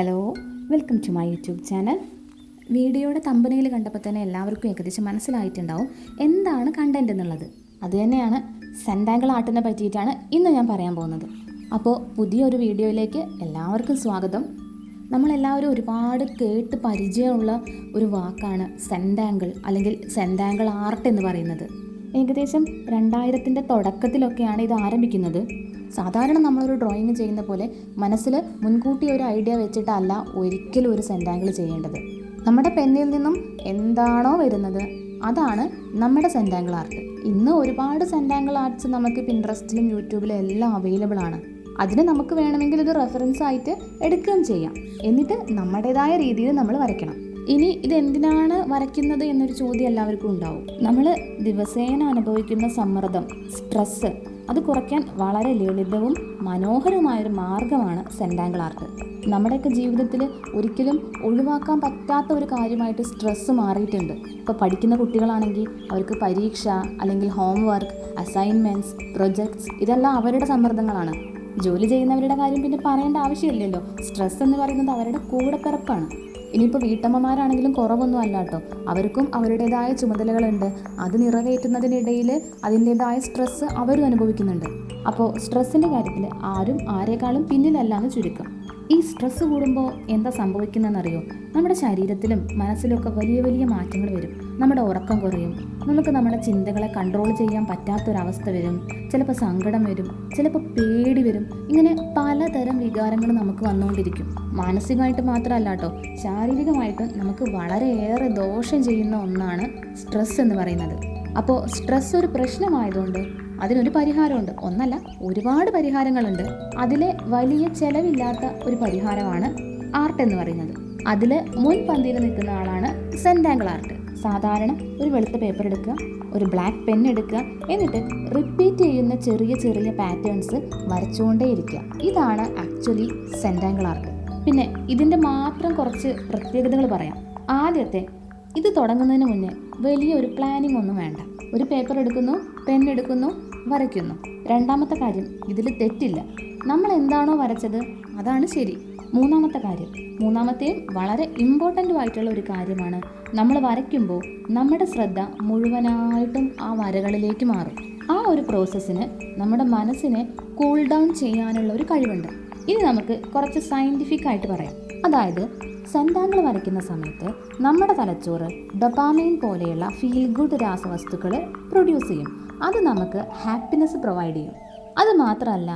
Hello, welcome to my YouTube channel. വീഡിയോയുടെ തമ്പനയിൽ കണ്ടപ്പോൾ തന്നെ എല്ലാവർക്കും ഏകദേശം മനസ്സിലായിട്ടുണ്ടാവും എന്താണ് കണ്ടൻറ് എന്നുള്ളത്. അതുതന്നെയാണ് സെൻറ്റാങ്കിൾ ആർട്ടിനെ പറ്റിയിട്ടാണ് ഇന്ന് ഞാൻ പറയാൻ പോകുന്നത്. അപ്പോൾ പുതിയൊരു വീഡിയോയിലേക്ക് എല്ലാവർക്കും സ്വാഗതം. നമ്മളെല്ലാവരും ഒരുപാട് കേട്ട് പരിചയമുള്ള ഒരു വാക്കാണ് സെൻറ്റാങ്കിൾ അല്ലെങ്കിൽ സെൻറ്റാങ്കിൾ ആർട്ട് എന്ന് പറയുന്നത്. ഏകദേശം 2000-ൻ്റെ തുടക്കത്തിലൊക്കെയാണ് ഇത് ആരംഭിക്കുന്നത്. സാധാരണ നമ്മളൊരു ഡ്രോയിങ് ചെയ്യുന്ന പോലെ മനസ്സിൽ മുൻകൂട്ടി ഒരു ഐഡിയ വെച്ചിട്ടല്ല ഒരിക്കലും ഒരു സെൻറ്റാങ്കിൾ ചെയ്യേണ്ടത്. നമ്മുടെ പെന്നിൽ നിന്നും എന്താണോ വരുന്നത് അതാണ് നമ്മുടെ സെൻറ്റാങ്കിൾ ആർട്ട്. ഇന്ന് ഒരുപാട് സെൻറ്റാങ്കിൾ ആർട്ട്സ് നമുക്ക് പിൻട്രസ്റ്റിലും യൂട്യൂബിലും എല്ലാം അവൈലബിൾ ആണ്. അതിന് നമുക്ക് വേണമെങ്കിൽ ഇത് റെഫറൻസ് ആയിട്ട് എടുക്കുകയും ചെയ്യാം. എന്നിട്ട് നമ്മുടേതായ രീതിയിൽ നമ്മൾ വരയ്ക്കണം. ഇനി ഇതെന്തിനാണ് വരയ്ക്കുന്നത് എന്നൊരു ചോദ്യം എല്ലാവർക്കും ഉണ്ടാവും. നമ്മൾ ദിവസേന അനുഭവിക്കുന്ന സമ്മർദ്ദം, സ്ട്രെസ്സ് അത് കുറയ്ക്കാൻ വളരെ ലളിതവും മനോഹരവുമായൊരു മാർഗ്ഗമാണ് സെൻറ്റാങ്കിൾ ആർട്ട്. നമ്മുടെയൊക്കെ ജീവിതത്തിൽ ഒരിക്കലും ഒഴിവാക്കാൻ പറ്റാത്ത ഒരു കാര്യമായിട്ട് സ്ട്രെസ്സ് മാറിയിട്ടുണ്ട്. ഇപ്പോൾ പഠിക്കുന്ന കുട്ടികളാണെങ്കിൽ അവർക്ക് പരീക്ഷ അല്ലെങ്കിൽ ഹോംവർക്ക്, അസൈൻമെൻറ്റ്സ്, പ്രൊജക്ട്സ് ഇതെല്ലാം അവരുടെ സമ്മർദ്ദങ്ങളാണ്. ജോലി ചെയ്യുന്നവരുടെ കാര്യം പിന്നെ പറയേണ്ട ആവശ്യമില്ലല്ലോ. സ്ട്രെസ് എന്ന് പറയുന്നത് അവരുടെ കൂടെപ്പിറപ്പാണ്. ഇനിയിപ്പോൾ വീട്ടമ്മമാരാണെങ്കിലും കുറവൊന്നും അല്ല കേട്ടോ. അവർക്കും അവരുടേതായ ചുമതലകളുണ്ട്. അത് നിറവേറ്റുന്നതിനിടയിൽ അതിൻ്റേതായ സ്ട്രെസ്സ് അവരും അനുഭവിക്കുന്നുണ്ട്. അപ്പോൾ സ്ട്രെസ്സിൻ്റെ കാര്യത്തിൽ ആരും ആരെക്കാളും പിന്നിലല്ല എന്ന് ചുരുക്കം. ഈ സ്ട്രെസ്സ് കൂടുമ്പോൾ എന്താ സംഭവിക്കുന്നതെന്നറിയോ? നമ്മുടെ ശരീരത്തിലും മനസ്സിലുമൊക്കെ വലിയ വലിയ മാറ്റങ്ങൾ വരും. നമ്മുടെ ഉറക്കം കുറയും. നമുക്ക് നമ്മുടെ ചിന്തകളെ കൺട്രോൾ ചെയ്യാൻ പറ്റാത്തൊരവസ്ഥ വരും. ചിലപ്പോൾ സങ്കടം വരും, ചിലപ്പോൾ പേടി വരും. ഇങ്ങനെ പലതരം വികാരങ്ങൾ നമുക്ക് വന്നുകൊണ്ടിരിക്കും. മാനസികമായിട്ട് മാത്രമല്ല കേട്ടോ, ശാരീരികമായിട്ടും നമുക്ക് വളരെയേറെ ദോഷം ചെയ്യുന്ന ഒന്നാണ് സ്ട്രെസ് എന്ന് പറയുന്നത്. അപ്പോൾ സ്ട്രെസ് ഒരു പ്രശ്നമായതുകൊണ്ട് അതിനൊരു പരിഹാരമുണ്ട്. ഒന്നല്ല, ഒരുപാട് പരിഹാരങ്ങളുണ്ട്. അതിലെ വലിയ ചെലവില്ലാത്ത ഒരു പരിഹാരമാണ് ആർട്ട് എന്ന് പറയുന്നത്. അതിൽ മുൻപന്തിയിൽ നിൽക്കുന്ന ആളാണ് സെൻറ്റാങ്കിൾ ആർട്ട്. സാധാരണ ഒരു വെളുത്ത പേപ്പർ എടുക്കുക, ഒരു ബ്ലാക്ക് പെൻ എടുക്കുക, എന്നിട്ട് റിപ്പീറ്റ് ചെയ്യുന്ന ചെറിയ ചെറിയ പാറ്റേൺസ് വരച്ചുകൊണ്ടേയിരിക്കുക. ഇതാണ് ആക്ച്വലി സെൻറ്റാങ്കിൾ ആർട്ട്. പിന്നെ ഇതിൻ്റെ മാത്രം കുറച്ച് പ്രത്യേകതകൾ പറയാം. ആദ്യത്തെ, ഇത് തുടങ്ങുന്നതിന് മുന്നേ വലിയൊരു പ്ലാനിങ് ഒന്നും വേണ്ട. ഒരു പേപ്പർ എടുക്കുന്നു, പെൻ എടുക്കുന്നു, വരയ്ക്കുന്നു. രണ്ടാമത്തെ കാര്യം, ഇതിൽ തെറ്റില്ല. നമ്മൾ എന്താണോ വരച്ചത് അതാണ് ശരി. മൂന്നാമത്തെയും വളരെ ഇമ്പോർട്ടൻ്റ് ആയിട്ടുള്ള ഒരു കാര്യമാണ്, നമ്മൾ വരയ്ക്കുമ്പോൾ നമ്മുടെ ശ്രദ്ധ മുഴുവനായിട്ടും ആ വരകളിലേക്ക് മാറും. ആ ഒരു പ്രോസസ്സിന് നമ്മുടെ മനസ്സിനെ കൂൾ ഡൗൺ ചെയ്യാനുള്ള ഒരു കഴിവുണ്ട്. ഇനി നമുക്ക് കുറച്ച് സയൻറ്റിഫിക് ആയിട്ട് പറയാം. അതായത് സെൻറ്റാങ്കിൾ വരയ്ക്കുന്ന സമയത്ത് നമ്മുടെ തലച്ചോറ് ഡൊപാമൈൻ പോലെയുള്ള ഫീൽ ഗുഡ് രാസവസ്തുക്കൾ പ്രൊഡ്യൂസ് ചെയ്യും. അത് നമുക്ക് ഹാപ്പിനെസ് പ്രൊവൈഡ് ചെയ്യും. അത് മാത്രമല്ല,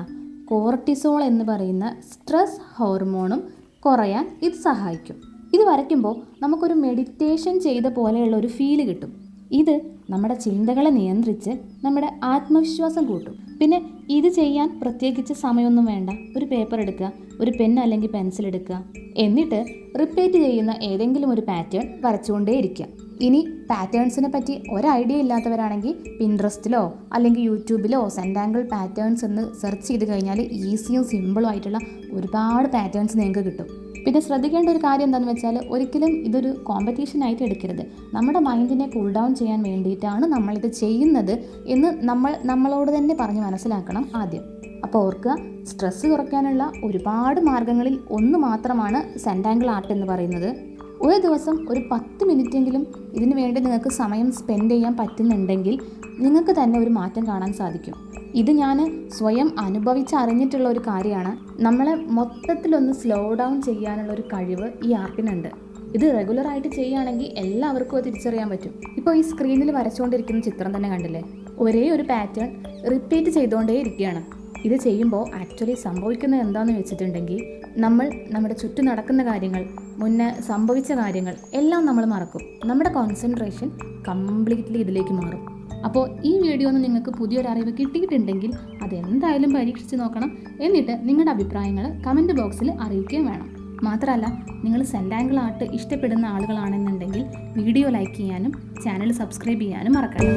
കോർട്ടിസോൾ എന്ന് പറയുന്ന സ്ട്രെസ് ഹോർമോണും കുറയാൻ ഇത് സഹായിക്കും. ഇത് വരയ്ക്കുമ്പോൾ നമുക്കൊരു മെഡിറ്റേഷൻ ചെയ്ത പോലെയുള്ള ഒരു ഫീല് കിട്ടും. ഇത് നമ്മുടെ ചിന്തകളെ നിയന്ത്രിച്ച് നമ്മുടെ ആത്മവിശ്വാസം കൂട്ടും. പിന്നെ ഇത് ചെയ്യാൻ പ്രത്യേകിച്ച് സമയമൊന്നും വേണ്ട. ഒരു പേപ്പർ എടുക്കുക, ഒരു പെൻ അല്ലെങ്കിൽ പെൻസിൽ എടുക്കുക, എന്നിട്ട് റിപ്പീറ്റ് ചെയ്യുന്ന ഏതെങ്കിലും ഒരു പാറ്റേൺ വരച്ചുകൊണ്ടേയിരിക്കുക. ഇനി പാറ്റേൺസിനെ പറ്റി ഒരു ഐഡിയ ഇല്ലാത്തവരാണെങ്കിൽ പിൻട്രസ്റ്റിലോ അല്ലെങ്കിൽ യൂട്യൂബിലോ സെൻറ്റാങ്കിൾ പാറ്റേൺസ് എന്ന് സെർച്ച് ചെയ്ത് കഴിഞ്ഞാൽ ഈസിയും സിമ്പിളും ആയിട്ടുള്ള ഒരുപാട് പാറ്റേൺസ് നിങ്ങൾക്ക് കിട്ടും. പിന്നെ ശ്രദ്ധിക്കേണ്ട ഒരു കാര്യം എന്താണെന്ന് വെച്ചാൽ, ഒരിക്കലും ഇതൊരു കോമ്പറ്റീഷനായിട്ട് എടുക്കരുത്. നമ്മുടെ മൈൻഡിനെ കൂൾ ഡൗൺ ചെയ്യാൻ വേണ്ടിയിട്ടാണ് നമ്മളിത് ചെയ്യുന്നത് എന്ന് നമ്മളോട് തന്നെ പറഞ്ഞ് മനസ്സിലാക്കണം ആദ്യം. അപ്പോൾ ഓർക്കുക, സ്ട്രെസ്സ് കുറയ്ക്കാനുള്ള ഒരുപാട് മാർഗ്ഗങ്ങളിൽ ഒന്ന് മാത്രമാണ് സെൻറ്റാങ്കിൾ ആർട്ട് എന്ന് പറയുന്നത്. ഒരു ദിവസം ഒരു 10 മിനിറ്റെങ്കിലും ഇതിനു വേണ്ടി നിങ്ങൾക്ക് സമയം സ്പെൻഡ് ചെയ്യാൻ പറ്റുന്നുണ്ടെങ്കിൽ നിങ്ങൾക്ക് തന്നെ ഒരു മാറ്റം കാണാൻ സാധിക്കും. ഇത് ഞാൻ സ്വയം അനുഭവിച്ചറിഞ്ഞിട്ടുള്ള ഒരു കാര്യമാണ്. നമ്മളെ മൊത്തത്തിലൊന്ന് സ്ലോ ഡൗൺ ചെയ്യാനുള്ള ഒരു കഴിവ് ഈ ആർട്ടിനുണ്ട്. ഇത് റെഗുലറായിട്ട് ചെയ്യുകയാണെങ്കിൽ എല്ലാവർക്കും അത് തിരിച്ചറിയാൻ പറ്റും. ഇപ്പോൾ ഈ സ്ക്രീനിൽ വരച്ചുകൊണ്ടിരിക്കുന്ന ചിത്രം തന്നെ കണ്ടില്ലേ? ഒരേ ഒരു പാറ്റേൺ റിപ്പീറ്റ് ചെയ്തുകൊണ്ടേ ഇരിക്കുകയാണ്. ഇത് ചെയ്യുമ്പോൾ ആക്ച്വലി സംഭവിക്കുന്നത് എന്താണെന്ന് വെച്ചിട്ടുണ്ടെങ്കിൽ, നമ്മുടെ ചുറ്റും നടക്കുന്ന കാര്യങ്ങൾ, മുന്നേ സംഭവിച്ച കാര്യങ്ങൾ എല്ലാം നമ്മൾ മറക്കും. നമ്മുടെ കോൺസെൻട്രേഷൻ കംപ്ലീറ്റ്ലി ഇതിലേക്ക് മാറും. അപ്പോൾ ഈ വീഡിയോ ഒന്ന് നിങ്ങൾക്ക് പുതിയൊരു അറിവ് കിട്ടിയിട്ടുണ്ടെങ്കിൽ അതെന്തായാലും പരീക്ഷിച്ച് നോക്കണം. എന്നിട്ട് നിങ്ങളുടെ അഭിപ്രായങ്ങൾ കമൻറ്റ് ബോക്സിൽ അറിയിക്കുകയും വേണം. മാത്രമല്ല, നിങ്ങൾ സെൻറ്റാങ്കിൾ ആർട്ട് ഇഷ്ടപ്പെടുന്ന ആളുകളാണെന്നുണ്ടെങ്കിൽ വീഡിയോ ലൈക്ക് ചെയ്യാനും ചാനൽ സബ്സ്ക്രൈബ് ചെയ്യാനും മറക്കണ്ട.